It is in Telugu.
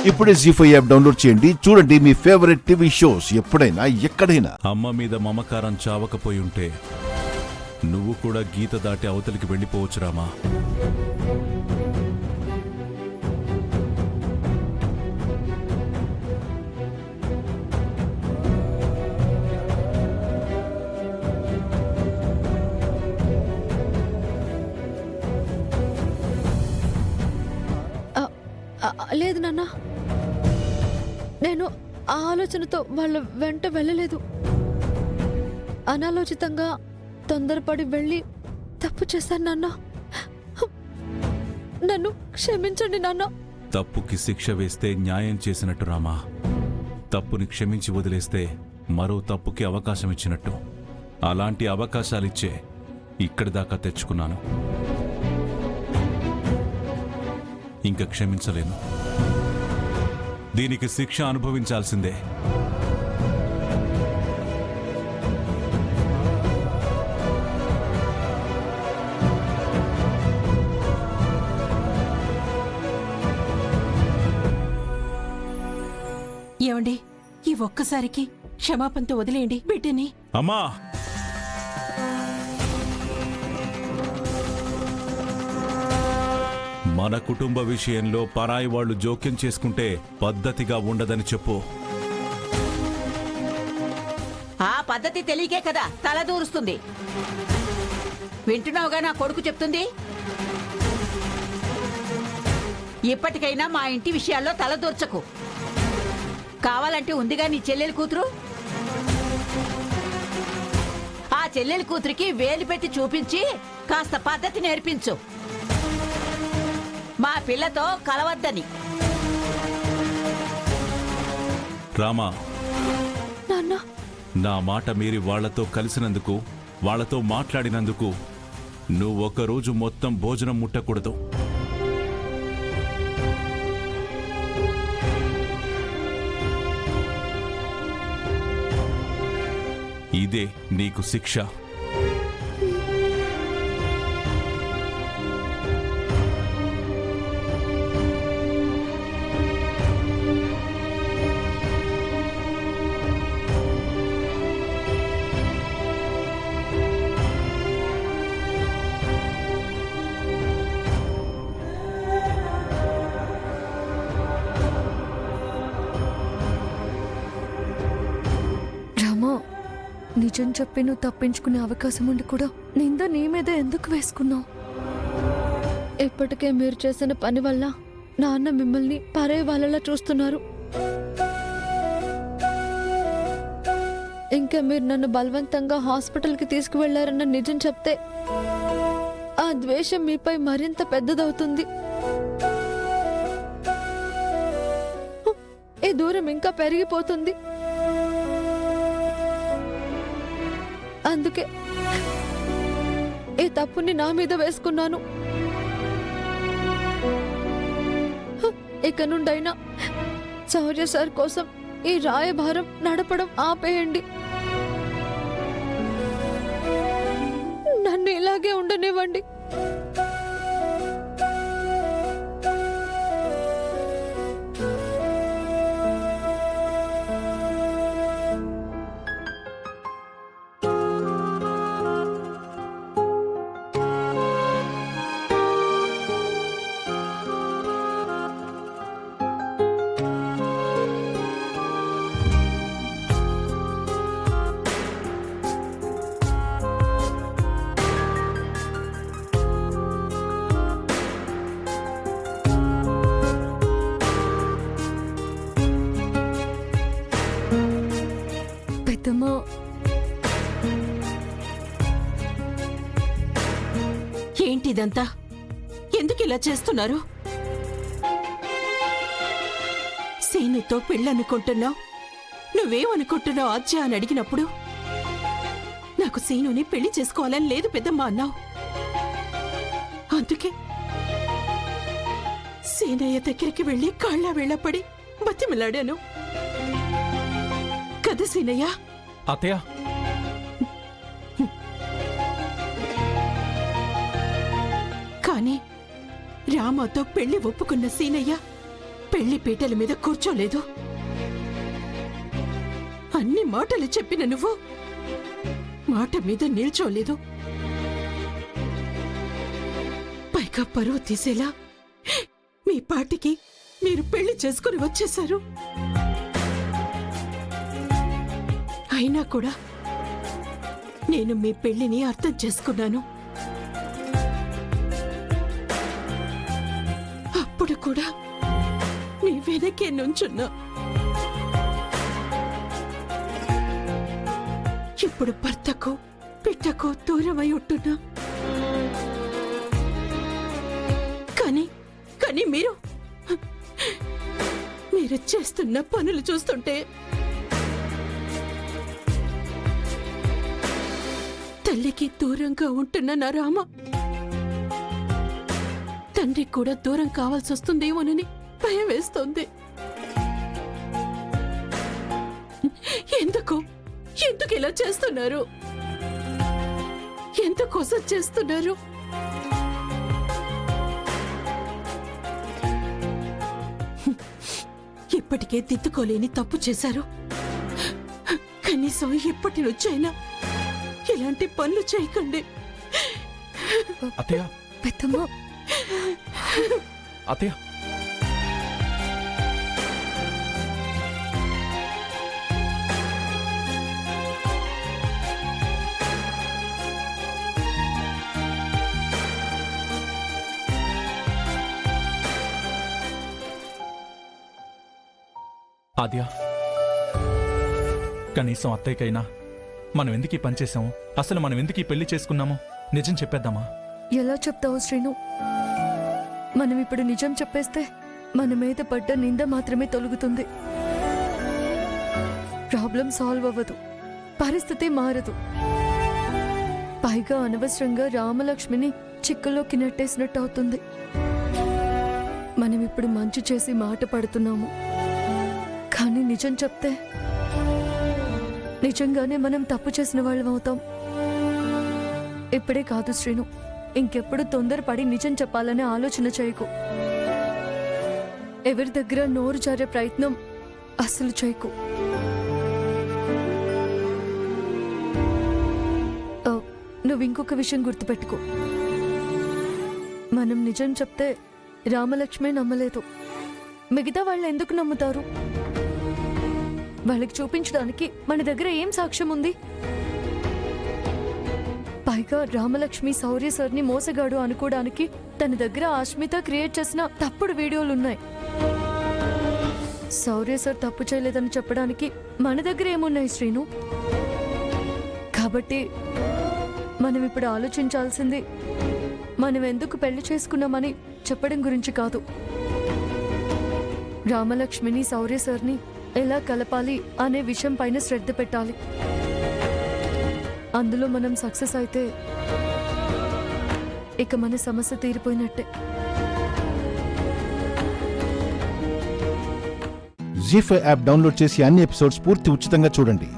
ఇప్పుడే జీ5 యాప్ డౌన్లోడ్ చేయండి. చూడండి మీ ఫేవరెట్ టీవీ షోస్ ఎప్పుడైనా ఎక్కడైనా. అమ్మ మీద మమకారం చావకపోయి ఉంటే నువ్వు కూడా గీత దాటి అవతలికి వెళ్ళిపోవచ్చు రామా. లేదు నాన్న, నేను ఆ ఆలోచనతో వాళ్ళ వెంట వెళ్ళలేదు. అనాలోచితంగా తొందరపడి వెళ్ళి తప్పు చేశాను నాన్న. నన్ను క్షమించండి నాన్న. తప్పుకి శిక్ష వేస్తే న్యాయం చేసినట్టు రామా. తప్పుని క్షమించి వదిలేస్తే మరో తప్పుకి అవకాశం ఇచ్చినట్టు. అలాంటి అవకాశాలిచ్చే ఇక్కడి దాకా తెచ్చుకున్నాను. ఇంకా క్షమించలేను. దీనికి శిక్ష అనుభవించాల్సిందే. ఏమండి, ఈ ఒక్కసారికి క్షమాపణతో వదిలేయండి బిడ్డని. అమ్మా, మన కుటుంబ విషయంలో పరాయి వాళ్లు జోక్యం చేసుకుంటే పద్ధతిగా ఉండదని చెప్పు. ఆ పద్ధతి తెలియకే కదా తలదూరుస్తుంది. వింటున్నావుగా నా కొడుకు చెప్తుంది. ఇప్పటికైనా మా ఇంటి విషయాల్లో తలదూర్చకు. కావాలంటే ఉందిగా నీ చెల్లెలి కూతురు. ఆ చెల్లెలి కూతురికి వేలు పెట్టి చూపించి కాస్త పద్ధతి నేర్పించు. మా పిల్లతో కలవద్దని. రామా, నాన్న, నా మాట మీరి వాళ్లతో కలిసినందుకు, వాళ్లతో మాట్లాడినందుకు నువ్వు ఒకరోజు మొత్తం భోజనం ముట్టకూడదు. ఇదే నీకు శిక్ష. నిజం చెప్పి నువ్వు తప్పించుకునే అవకాశం ఉండి కూడా నింద నీ మీద ఎందుకు వేసుకున్నావు? ఇప్పటికే మీరు చేసిన పని వల్ల నాన్న మిమ్మల్ని పరే వాళ్ళలా చూస్తున్నారు. ఇంకా మీరు నన్ను బలవంతంగా హాస్పిటల్కి తీసుకువెళ్లారన్న నిజం చెప్తే ఆ ద్వేషం మీపై మరింత పెద్దదవుతుంది. ఈ దూరం ఇంకా పెరిగిపోతుంది. అందుకే ఈ తప్పుని నా మీద వేసుకున్నాను. ఇక నుండైనా శౌర్య సార్ కోసం ఈ రాయభారం నడపడం ఆపేయండి. నన్ను ఇలాగే ఉండనివ్వండి. ఏంటిదంతా? ఎందుకు ఇలా చేస్తున్నారు? సీనుతో పెళ్ళనుకుంటున్నావు, నువ్వేమనుకుంటున్నావు ఆద్య అని అడిగినప్పుడు నాకు సీనుని పెళ్లి చేసుకోవాలని లేదు పెద్దమ్మ అన్నావు. అందుకే సీనయ్య దగ్గరికి వెళ్ళి కాళ్ళ వేళపడి బతిమిలాడాను కదా సీనయ్య. అత్తయ్య, కానీ రామాతో పెళ్లి ఒప్పుకున్న సీనయ్య పెళ్లి పీటల మీద కూర్చోలేదు. అన్ని మాటలు చెప్పిన నువ్వు మాట మీద నిల్చోలేదు. పైగా పరువు తీసేలా మీ పార్టీకి మీరు పెళ్లి చేసుకుని వచ్చేశారు. అయినా కూడా నేను మీ పెళ్లిని అర్థం చేసుకున్నాను. అప్పుడు కూడా నీ వెనకే నుంచున్నా. ఇప్పుడు భర్తకు పిట్టకు దూరమై ఉంటున్నా. కానీ మీరు చేస్తున్న పనులు చూస్తుంటే తల్లికి దూరంగా ఉంటున్న నా రామ తండ్రి కూడా దూరం కావాల్సి వస్తుందేమోనని భయం వేస్తోంది. ఎందుకు ఇలా చేస్తున్నారు? ఎందుకోసం చేస్తున్నారు? ఇప్పటికే దిద్దుకోలేని తప్పు చేశారు. కనీసం ఇప్పటి నుంచైనా ఇలాంటి పనులు చేయకండి. అత్తయ్య, పెద్దమ్మ, అత్తయ్య, ఆద్య, కనీసం అత్తయ్యకైనా మనం ఎందుకు ఈ పని చేసాము, అసలు మనం ఎందుకు ఈ పెళ్లి చేసుకున్నాము నిజం చెప్పేద్దామా? ఎలా చెప్తావు శ్రీను? మనం ఇప్పుడు నిజం చెప్పేస్తే మన మీద పడ్డ నింద మాత్రమే తొలగుతుంది. ప్రాబ్లం సాల్వ్ అవ్వదు, పరిస్థితి మారదు. పైగా అనవసరంగా రామలక్ష్మిని చిక్కులోకి నెట్టేసినట్టు అవుతుంది. మనం ఇప్పుడు మంచి చేసి మాట పడుతున్నాము, కానీ నిజం చెప్తే నిజంగానే మనం తప్పు చేసిన వాళ్ళం అవుతాం. ఇప్పుడే కాదు శ్రీను, ఇంకెప్పుడు తొందరపడి నిజం చెప్పాలనే ఆలోచన చేయకు. ఎవరి దగ్గర నోరు జారే ప్రయత్నం అస్సలు చేయకు. నువ్వు ఇంకొక విషయం గుర్తుపెట్టుకో. మనం నిజం చెప్తే రామలక్ష్మి నమ్మలేదు, మిగతా వాళ్ళు ఎందుకు నమ్ముతారు? వాళ్ళకి చూపించడానికి మన దగ్గర ఏం సాక్ష్యం ఉంది? పైగా రామలక్ష్మి శౌర్య సార్ని మోసగాడు అనుకోవడానికి తన దగ్గర అస్మిత క్రియేట్ చేసిన తప్పుడు వీడియోలున్నాయి. శౌర్య సార్ తప్పు చేయలేదని చెప్పడానికి మన దగ్గర ఏమున్నాయి శ్రీను? కాబట్టి మనం ఇప్పుడు ఆలోచించాల్సింది మనం ఎందుకు పెళ్లి చేసుకున్నామని చెప్పడం గురించి కాదు, రామలక్ష్మిని శౌర్య సార్ని ఎలా కలపాలి అనే విషయం పైన శ్రద్ధ పెట్టాలి. అందులో మనం సక్సెస్ అయితే ఇక మన సమస్య తీరిపోయినట్టే. జీ5 యాప్ డౌన్లోడ్ చేసి అన్ని ఎపిసోడ్స్ పూర్తి ఉచితంగా చూడండి.